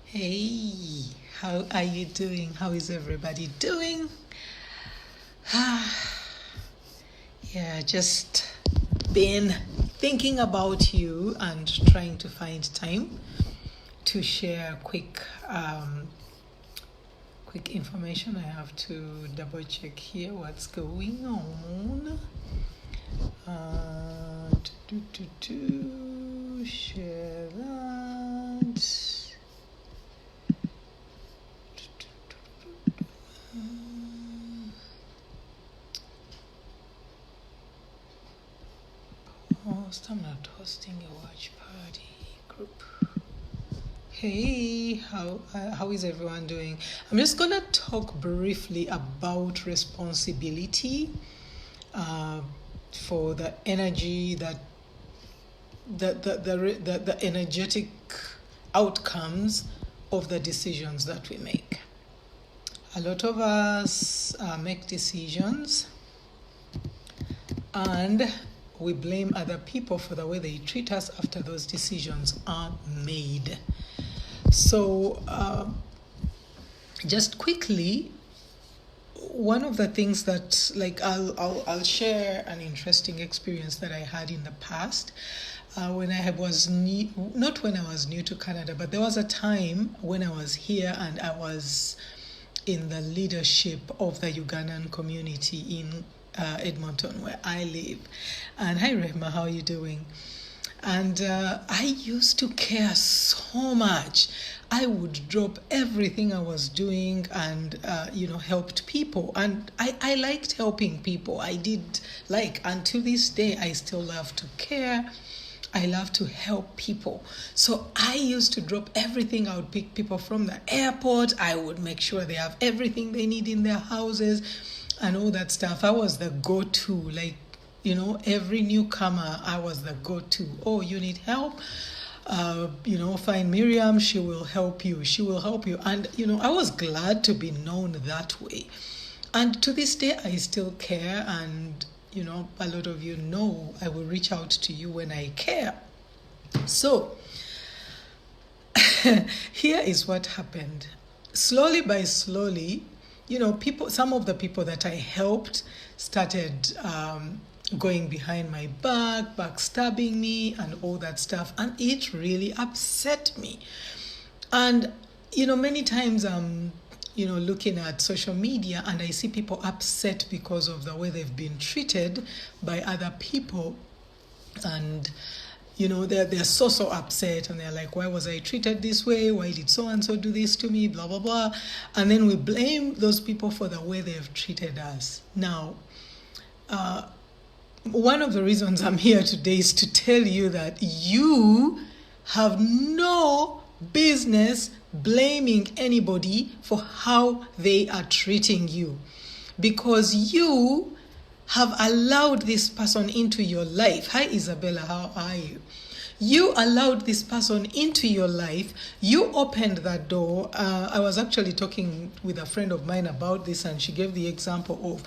Hey, how are you doing? How is everybody doing? Yeah, just been thinking about you and trying to find time to share quick information. I have to double check here what's going on. Share that. I'm not hosting a watch party group. Hey, how is everyone doing? I'm just gonna talk briefly about responsibility for the energy that the energetic outcomes of the decisions that we make. A lot of us make decisions and we blame other people for the way they treat us after those decisions are made. So, just quickly, one of the things that, I'll share an interesting experience that I had in the past when I was not when I was new to Canada, but there was a time when I was here and I was in the leadership of the Ugandan community in Edmonton, where I live. And hi, Rehma, how are you doing? And I used to care so much. I would drop everything I was doing and, helped people. And I liked helping people. I did and to this day, I still love to care. I love to help people. So I used to drop everything. I would pick people from the airport. I would make sure they have everything they need in their houses and all that stuff. I was the go-to, every newcomer, I was the go-to. Oh, you need help? Find Miriam, she will help you. And, I was glad to be known that way. And to this day, I still care. And, a lot of you know I will reach out to you when I care. So, here is what happened. Slowly by slowly, some of the people that I helped started going behind my back, backstabbing me, and all that stuff. And it really upset me. And, many times I'm, looking at social media and I see people upset because of the way they've been treated by other people. And, they're so upset and they're like, why was I treated this way? Why did so-and-so do this to me? Blah, blah, blah. And then we blame those people for the way they've treated us. Now, one of the reasons I'm here today is to tell you that you have no business blaming anybody for how they are treating you, because you have allowed this person into your life. Hi, Isabella, how are you? You allowed this person into your life. You opened that door. I was actually talking with a friend of mine about this, and she gave the example of,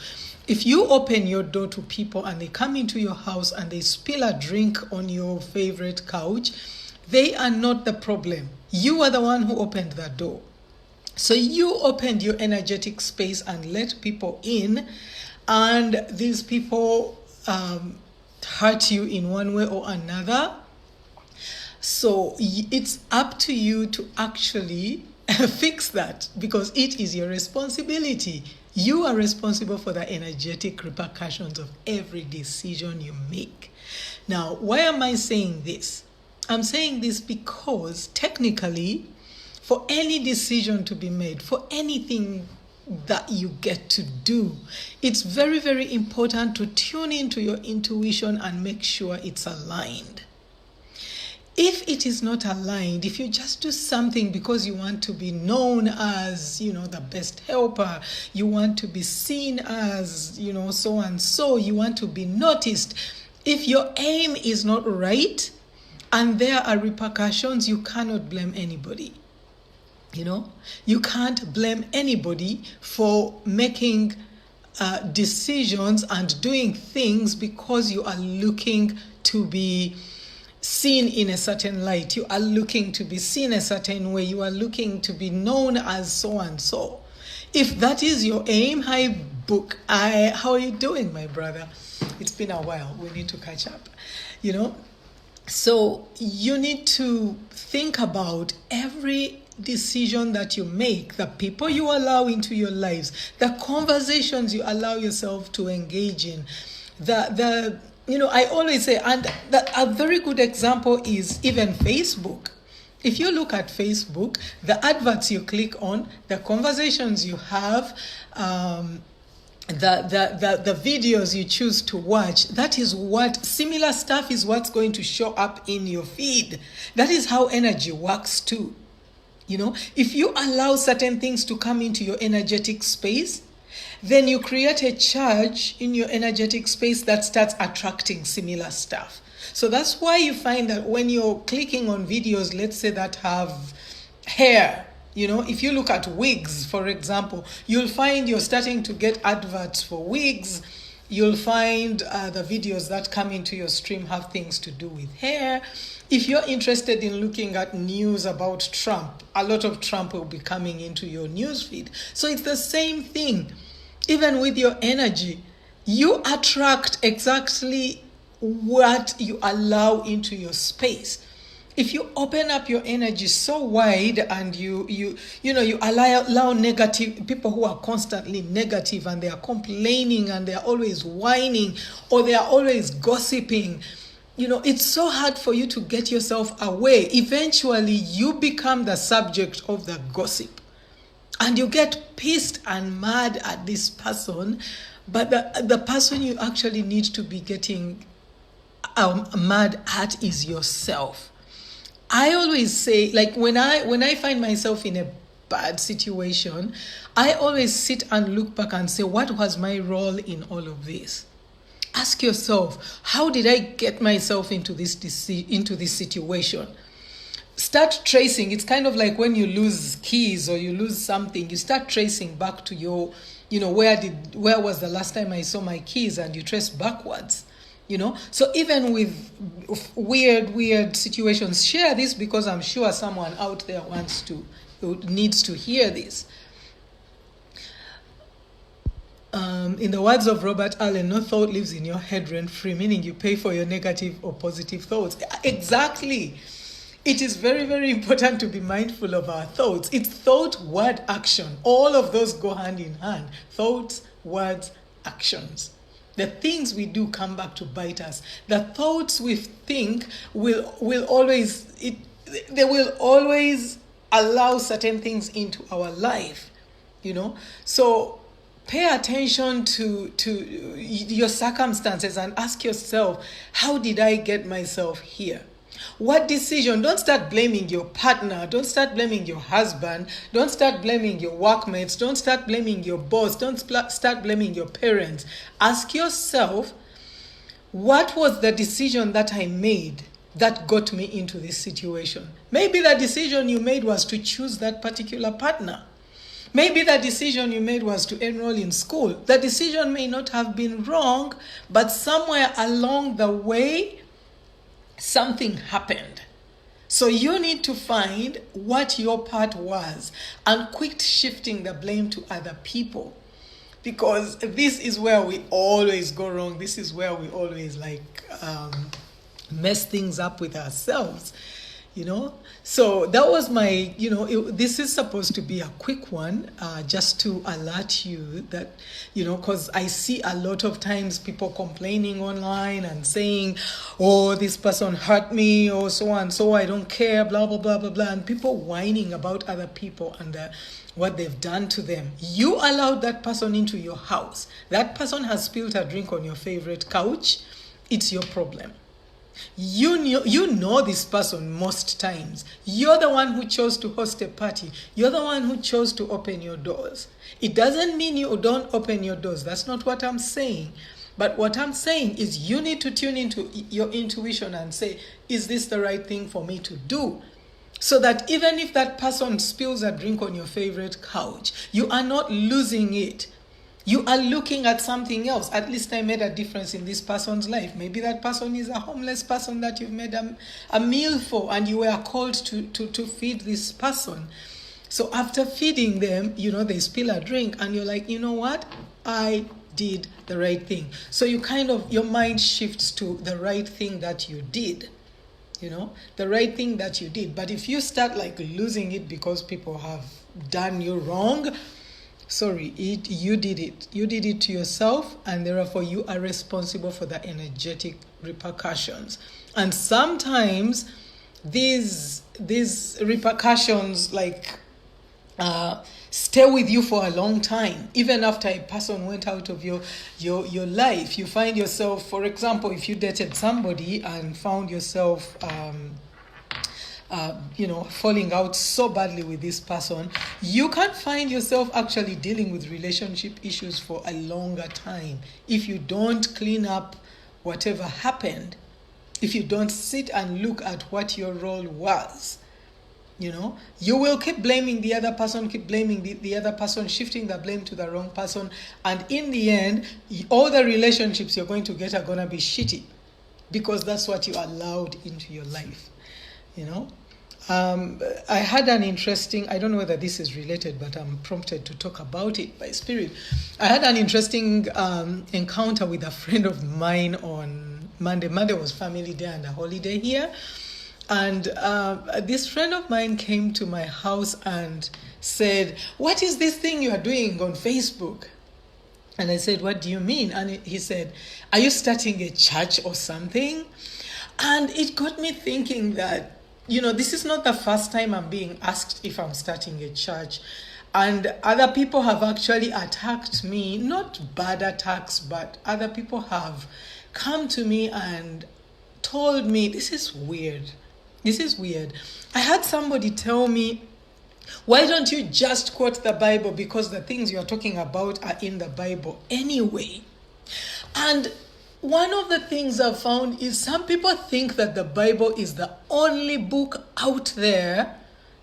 if you open your door to people and they come into your house and they spill a drink on your favorite couch, they are not the problem. You are the one who opened that door. So you opened your energetic space and let people in, and these people hurt you in one way or another. So it's up to you to actually fix that, because it is your responsibility. You are responsible for the energetic repercussions of every decision you make. Now, why am I saying this? I'm saying this because technically, for any decision to be made, for anything that you get to do, it's very, very important to tune into your intuition and make sure it's aligned. If it is not aligned, if you just do something because you want to be known as, the best helper, you want to be seen as, so and so, you want to be noticed, if your aim is not right and there are repercussions, you cannot blame anybody. You can't blame anybody for making decisions and doing things because you are looking to be seen in a certain light. You are looking to be seen a certain way. You are looking to be known as so and so. If that is your aim, hi book, how are you doing, my brother? It's been a while. We need to catch up, So you need to think about every decision that you make, the people you allow into your lives, the conversations you allow yourself to engage in, I always say, and a very good example is even Facebook. If you look at Facebook, the adverts you click on, the conversations you have, the videos you choose to watch, that is what similar stuff is what's going to show up in your feed. That is how energy works too. If you allow certain things to come into your energetic space, then you create a charge in your energetic space that starts attracting similar stuff. So that's why you find that when you're clicking on videos, let's say that have hair, if you look at wigs, for example, you'll find you're starting to get adverts for wigs. You'll find the videos that come into your stream have things to do with hair. If you're interested in looking at news about Trump, a lot of Trump will be coming into your news feed. So it's the same thing. Even with your energy, you attract exactly what you allow into your space. If you open up your energy so wide and you allow negative people who are constantly negative and they are complaining and they are always whining or they are always gossiping, it's so hard for you to get yourself away. Eventually, you become the subject of the gossip. And you get pissed and mad at this person, but the person you actually need to be getting mad at is yourself. I always say, like when I find myself in a bad situation, I always sit and look back and say, what was my role in all of this? Ask yourself, how did I get myself into this situation? Start tracing. It's kind of like when you lose keys or you lose something, you start tracing back to your, where was the last time I saw my keys, and you trace backwards. So even with weird situations, share this because I'm sure someone out there needs to hear this. In the words of Robert Allen, no thought lives in your head rent-free, meaning you pay for your negative or positive thoughts. Exactly. It is very, very important to be mindful of our thoughts. It's thought, word, action. All of those go hand in hand. Thoughts, words, actions. The things we do come back to bite us. The thoughts we think will always allow certain things into our life, So pay attention to your circumstances and ask yourself, how did I get myself here? What decision? Don't start blaming your partner. Don't start blaming your husband. Don't start blaming your workmates. Don't start blaming your boss. Don't start blaming your parents. Ask yourself, what was the decision that I made that got me into this situation? Maybe the decision you made was to choose that particular partner. Maybe the decision you made was to enroll in school. The decision may not have been wrong, but somewhere along the way, something happened. So you need to find what your part was and quit shifting the blame to other people, because this is where we always go wrong. This is where we always mess things up with ourselves. So that was my, this is supposed to be a quick one, just to alert you that, because I see a lot of times people complaining online and saying, oh, this person hurt me, or so and so, I don't care, blah, blah, blah, blah, blah, and people whining about other people and what they've done to them. You allowed that person into your house. That person has spilled a drink on your favorite couch. It's your problem. You know this person most times. You're the one who chose to host a party. You're the one who chose to open your doors. It doesn't mean you don't open your doors. That's not what I'm saying. But what I'm saying is you need to tune into your intuition and say, is this the right thing for me to do? So that even if that person spills a drink on your favorite couch, you are not losing it. You are looking at something else. At least I made a difference in this person's life. Maybe that person is a homeless person that you've made a meal for, and you were called to feed this person. So after feeding them, they spill a drink, and you're like, you know what? I did the right thing. So your mind shifts to the right thing that you did. The right thing that you did. But if you start losing it because people have done you wrong, sorry, you did it. You did it to yourself, and therefore you are responsible for the energetic repercussions. And sometimes these repercussions stay with you for a long time. Even after a person went out of your life, you find yourself, for example, if you dated somebody and found yourself falling out so badly with this person, you can find yourself actually dealing with relationship issues for a longer time if you don't clean up whatever happened, if you don't sit and look at what your role was. You will keep blaming the other person, keep blaming the other person, shifting the blame to the wrong person. And in the end, all the relationships you're going to get are going to be shitty because that's what you allowed into your life. I had an interesting, I don't know whether this is related, but I'm prompted to talk about it by spirit. I had an interesting encounter with a friend of mine on Monday. Monday was family day and a holiday here. And this friend of mine came to my house and said, "What is this thing you are doing on Facebook?" And I said, "What do you mean?" And he said, "Are you starting a church or something?" And it got me thinking that, this is not the first time I'm being asked if I'm starting a church. And other people have actually attacked me, not bad attacks, but other people have come to me and told me, this is weird. This is weird. I had somebody tell me, why don't you just quote the Bible, because the things you're talking about are in the Bible anyway. And one of the things I've found is some people think that the Bible is the only book out there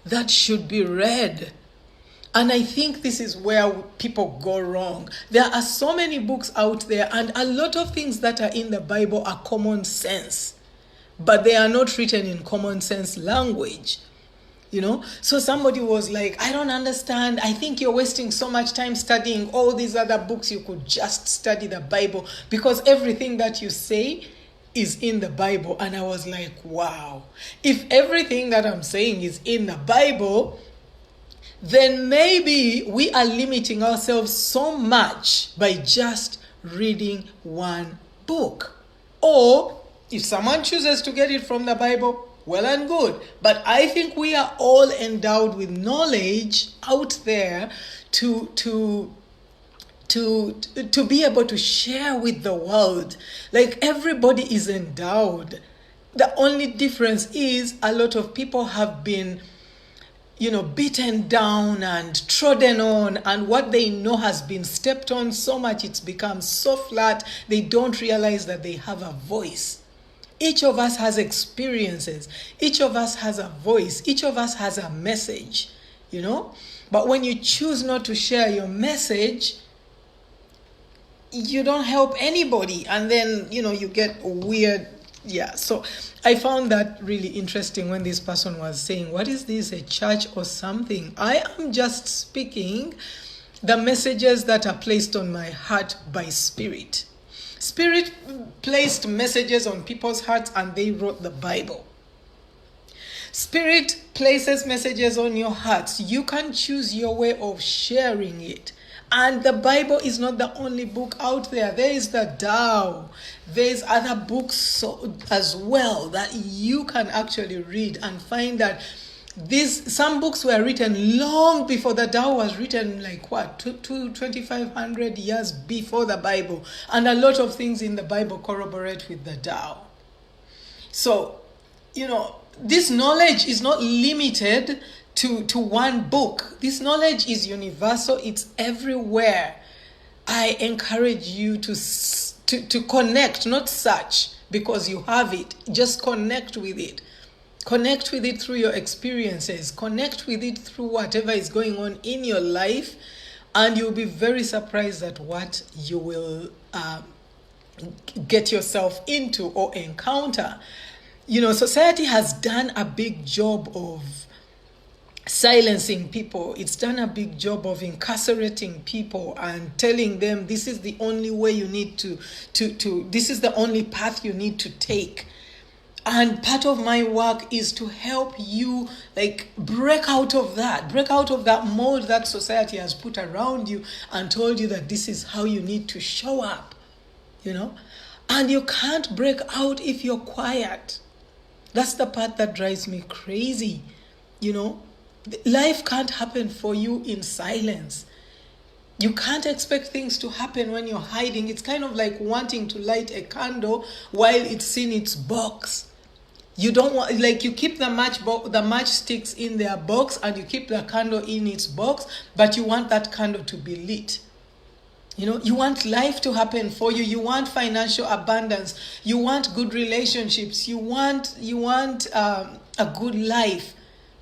that should be read. And I think this is where people go wrong. There are so many books out there, and a lot of things that are in the Bible are common sense, but they are not written in common sense language. So somebody was like, I don't understand. I think you're wasting so much time studying all these other books. You could just study the Bible because everything that you say is in the Bible. And I was like, wow, if everything that I'm saying is in the Bible, then maybe we are limiting ourselves so much by just reading one book. Or if someone chooses to get it from the Bible, well and good. But I think we are all endowed with knowledge out there to be able to share with the world. Everybody is endowed. The only difference is a lot of people have been beaten down and trodden on, and what they know has been stepped on so much it's become so flat, they don't realize that they have a voice. Each of us has experiences. Each of us has a voice. Each of us has a message, But when you choose not to share your message, you don't help anybody. And then, you get weird. Yeah, so I found that really interesting when this person was saying, what is this, a church or something? I am just speaking the messages that are placed on my heart by Spirit. Spirit placed messages on people's hearts and they wrote the Bible. Spirit places messages on your hearts. You can choose your way of sharing it. And the Bible is not the only book out there. There is the Tao. There's other books as well that you can actually read and find that some books were written long before the Tao was written, 2,500 years before the Bible. And a lot of things in the Bible corroborate with the Tao. So, this knowledge is not limited to one book. This knowledge is universal. It's everywhere. I encourage you to connect, not search, because you have it. Just connect with it. Connect with it through your experiences. Connect with it through whatever is going on in your life. And you'll be very surprised at what you will get yourself into or encounter. You know, society has done a big job of silencing people. It's done a big job of incarcerating people and telling them this is the only way you need to this is the only path you need to take. And part of my work is to help you like break out of that mold that society has put around you and told you that this is how you need to show up, you know. And you can't break out if you're quiet. That's the part that drives me crazy, you know. Life can't happen for you in silence. You can't expect things to happen when you're hiding. It's kind of like wanting to light a candle while it's in its box. You don't want, like, you keep the matchsticks in their box and you keep the candle in its box, but you want that candle to be lit. You know, you want life to happen for you. You want financial abundance. You want good relationships. You want a good life,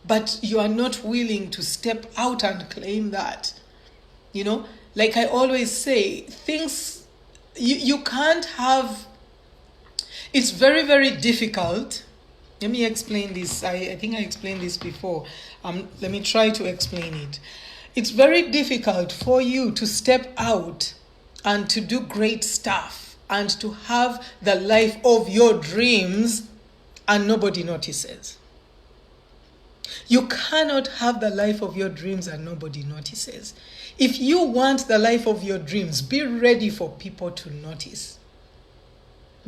but you are not willing to step out and claim that. You know, like I always say, things you can't have. It's very, very difficult. Let me explain this. I think I explained this before. Let me try to explain it. It's very difficult for you to step out and to do great stuff and to have the life of your dreams and nobody notices. You cannot have the life of your dreams and nobody notices. If you want the life of your dreams, be ready for people to notice.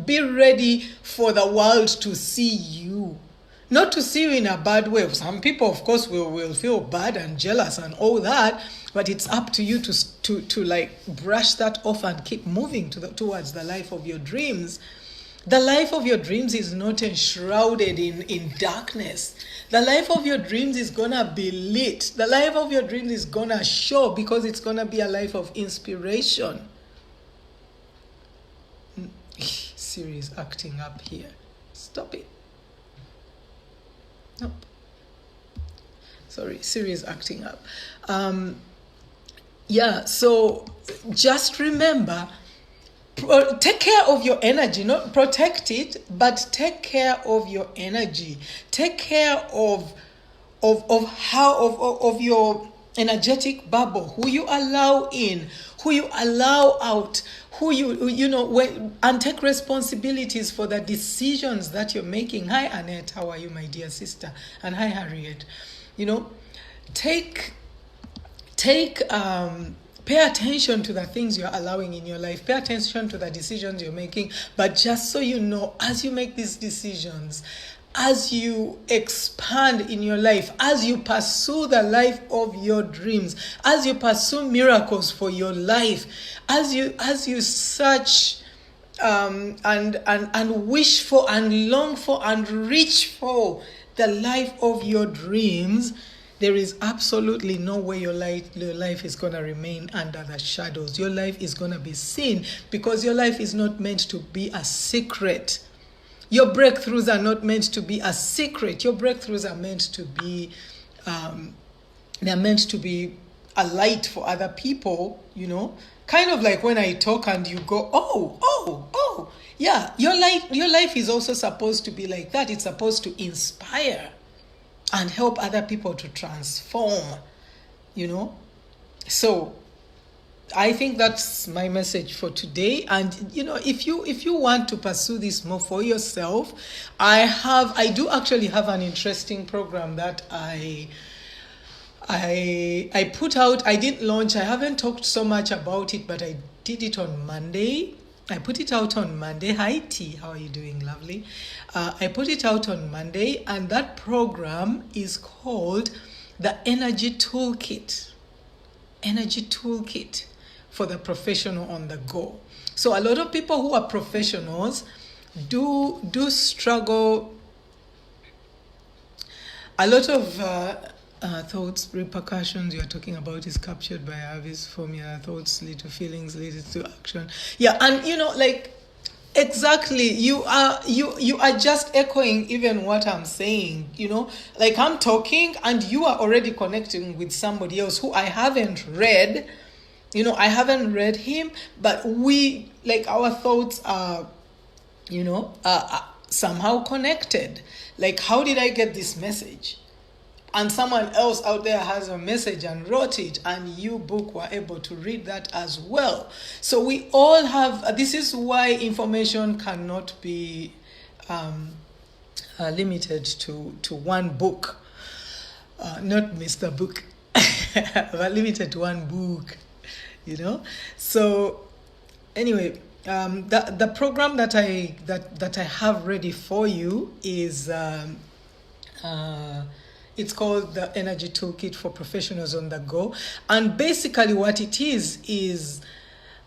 Be ready for the world to see you. Not to see you in a bad way. Some people, of course, will feel bad and jealous and all that, but it's up to you to like brush that off and keep moving towards the life of your dreams. The life of your dreams is not enshrouded in darkness. The life of your dreams is going to be lit. The life of your dreams is going to show because it's going to be a life of inspiration. Siri is acting up here. Stop it. Nope. Sorry, Siri is acting up. So just remember, take care of your energy, not protect it, but take care of your energy. Take care of your energetic bubble, who you allow in, who you allow out, and take responsibilities for the decisions that you're making. Hi, Annette. How are you, my dear sister? And hi, Harriet. You know, pay attention to the things you're allowing in your life. Pay attention to the decisions you're making. But just so you know, as you make these decisions, as you expand in your life, as you pursue the life of your dreams, as you pursue miracles for your life, as you search and wish for and long for and reach for the life of your dreams, there is absolutely no way your life is going to remain under the shadows. Your life is going to be seen because your life is not meant to be a secret. Your breakthroughs are not meant to be a secret. Your breakthroughs are meant to be, they're meant to be a light for other people, you know. Kind of like when I talk and you go, oh. Yeah, your life is also supposed to be like that. It's supposed to inspire and help other people to transform, you know. So I think that's my message for today. And you know, if you want to pursue this more for yourself, I do actually have an interesting program that I put out. I didn't launch. I haven't talked so much about it, but I did it on Monday. I put it out on Monday. Hi T, how are you doing? Lovely. I put it out on Monday, and that program is called the Energy Toolkit. Energy Toolkit for the professional on the go. So a lot of people who are professionals do struggle. A lot of thoughts, repercussions you are talking about is captured by Harvey's formula. Thoughts lead to feelings, lead to action. Yeah, and you know, like exactly, you are just echoing even what I'm saying. You know, like I'm talking and you are already connecting with somebody else who I haven't read. I haven't read him, but we, like, our thoughts are, somehow connected. Like, how did I get this message? And someone else out there has a message and wrote it, and you, book, were able to read that as well. So we all have, this is why information cannot be limited to one book. Not Mr. Book, but limited to one book, So anyway, the program that I have ready for you is it's called the Energy Toolkit for Professionals on the Go. And basically what it is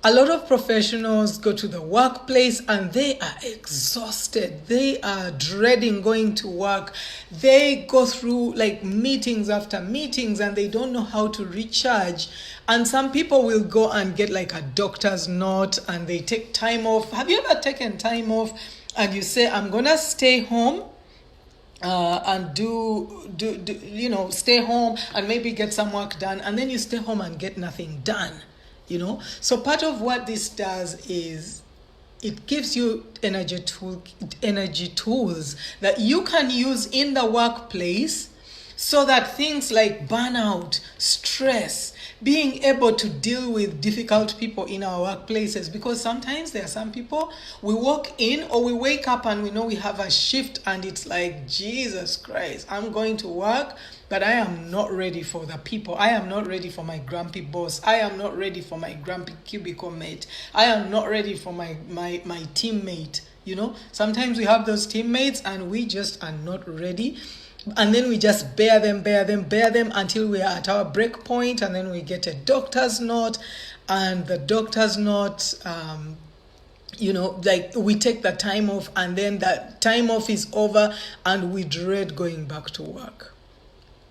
a lot of professionals go to the workplace and they are exhausted. They are dreading going to work. They go through like meetings after meetings and they don't know how to recharge. And some people will go and get like a doctor's note and they take time off. Have you ever taken time off and you say, I'm going to stay home? And stay home and maybe get some work done, and then you stay home and get nothing done, So part of what this does is it gives you energy tools that you can use in the workplace, so that things like burnout, stress, being able to deal with difficult people in our workplaces, because sometimes there are some people, we walk in or we wake up and we know we have a shift and it's like, Jesus Christ, I'm going to work, but I am not ready for the people. I am not ready for my grumpy boss. I am not ready for my grumpy cubicle mate. I am not ready for my teammate. Sometimes we have those teammates and we just are not ready. And then we just bear them until we are at our break point, and then we get a doctor's note, and the doctor's note, like we take the time off, and then that time off is over, and we dread going back to work.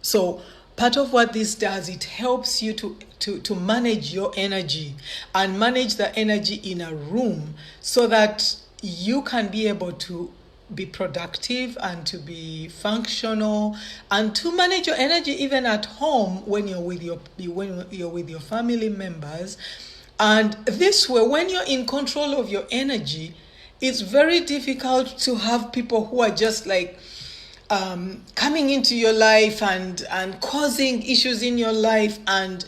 So part of what this does, it helps you to manage your energy and manage the energy in a room, so that you can be able to be productive and to be functional and to manage your energy even at home when you're with your family members. And this way, when you're in control of your energy, it's very difficult to have people who are just like coming into your life and causing issues in your life, and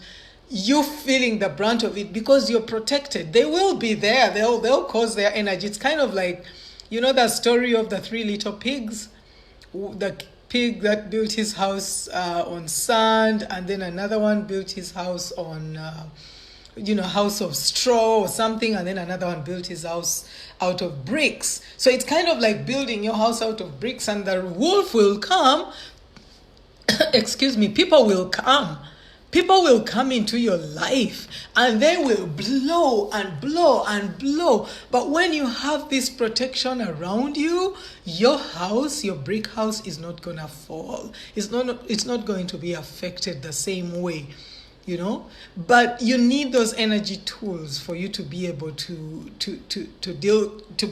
you feeling the brunt of it because you're protected. They will be there. They'll cause their energy. It's kind of like, the story of the 3 little pigs, the pig that built his house on sand, and then another one built his house on, house of straw or something, and then another one built his house out of bricks. So it's kind of like building your house out of bricks, and the wolf will come, people will come. People will come into your life and they will blow and blow and blow. But when you have this protection around you, your house, your brick house, is not going to fall. It's not going to be affected the same way, But you need those energy tools for you to be able to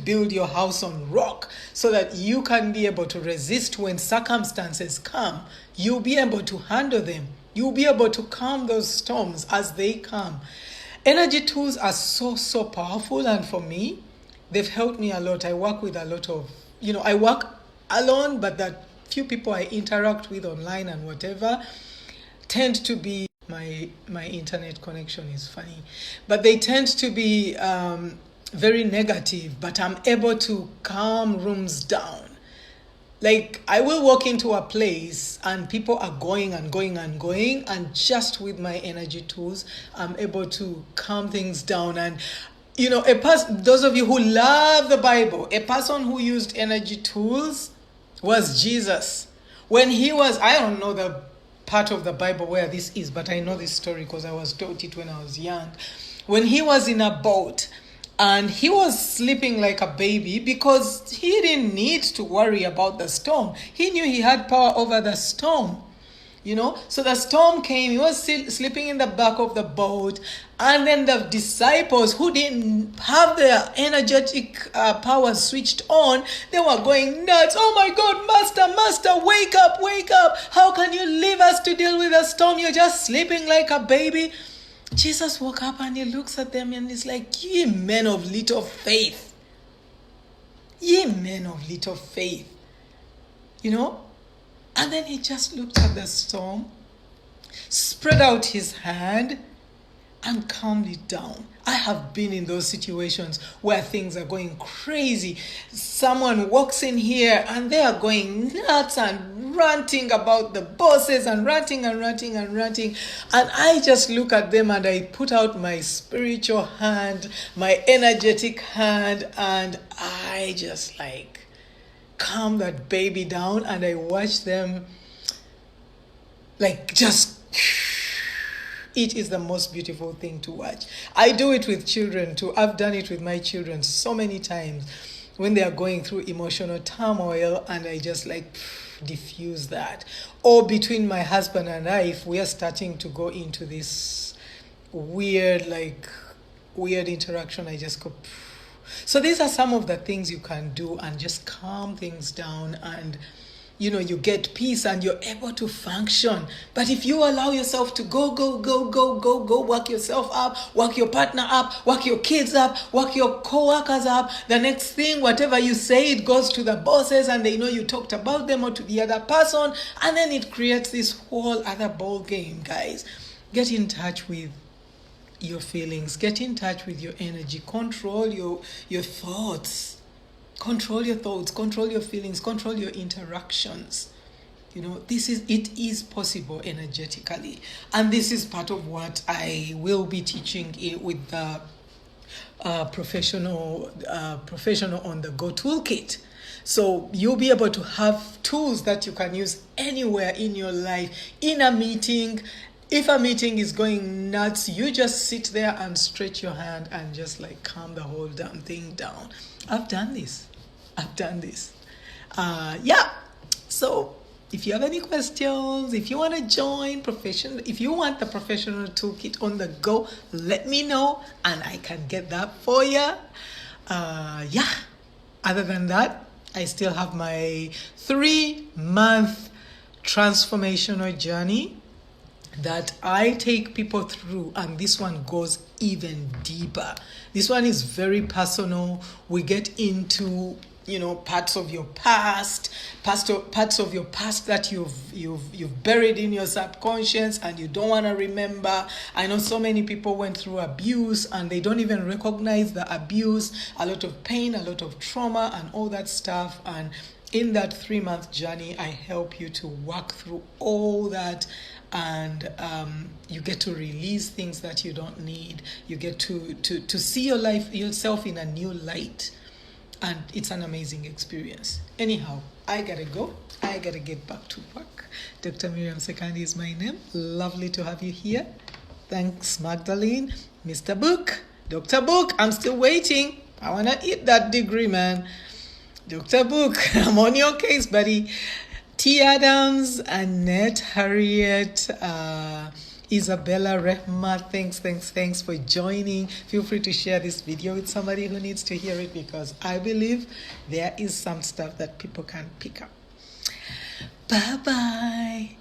build your house on rock, so that you can be able to resist when circumstances come. You'll be able to handle them. You'll be able to calm those storms as they come. Energy tools are so powerful, and for me, they've helped me a lot. I work with a lot of, I work alone, but the few people I interact with online and whatever tend to be, my internet connection is funny, but they tend to be very negative, but I'm able to calm rooms down. Like, I will walk into a place and people are going and going and going, and just with my energy tools, I'm able to calm things down. And, those of you who love the Bible, a person who used energy tools was Jesus. When he was, I don't know the part of the Bible where this is, but I know this story because I was taught it when I was young. When he was in a boat, and he was sleeping like a baby because he didn't need to worry about the storm. He knew he had power over the storm, So the storm came. He was sleeping in the back of the boat. And then the disciples who didn't have their energetic powers switched on, they were going nuts. Oh my God, Master, wake up. How can you leave us to deal with a storm? You're just sleeping like a baby. Jesus woke up and he looks at them and he's like, ye men of little faith. Ye men of little faith. You know? And then he just looked at the storm, spread out his hand, and calmed it down. I have been in those situations where things are going crazy. Someone walks in here and they are going nuts and ranting about the bosses and ranting and ranting and ranting. And I just look at them and I put out my spiritual hand, my energetic hand, and I just like calm that baby down and I watch them like just... It is the most beautiful thing to watch. I do it with children too. I've done it with my children so many times when they are going through emotional turmoil, and I just like diffuse that. Or between my husband and I, if we are starting to go into this weird interaction, I just go. So these are some of the things you can do and just calm things down, and you know, you get peace and you're able to function. But if you allow yourself to go, work yourself up, work your partner up, work your kids up, work your co-workers up, the next thing, whatever you say, it goes to the bosses and they know you talked about them or to the other person, and then it creates this whole other ball game, guys. Get in touch with your feelings. Get in touch with your energy. Control your thoughts. Control your thoughts, control your feelings, control your interactions. You know, it is possible energetically. And this is part of what I will be teaching with the professional on the go toolkit. So you'll be able to have tools that you can use anywhere in your life, in a meeting. If a meeting is going nuts, you just sit there and stretch your hand and just like calm the whole damn thing down. I've done this. So if you have any questions, if you want to join if you want the professional toolkit on the go, let me know and I can get that for you. Other than that, I still have my 3-month transformational journey that I take people through, and this one goes even deeper. This one is very personal. We get into, you know, parts of your past that you've buried in your subconscious and you don't want to remember. I know so many people went through abuse and they don't even recognize the abuse, a lot of pain, a lot of trauma and all that stuff. And in that 3-month journey, I help you to work through all that, and you get to release things that you don't need. You get to see yourself in a new light. And it's an amazing experience. Anyhow, I gotta go. I gotta get back to work. Dr. Miriam Sekandi is my name. Lovely to have you here. Thanks, Magdalene. Mr. Book. Dr. Book, I'm still waiting. I wanna eat that degree, man. Dr. Book, I'm on your case, buddy. T. Adams, Annette, Harriet, Isabella, Rehma, thanks for joining. Feel free to share this video with somebody who needs to hear it, because I believe there is some stuff that people can pick up. Bye-bye.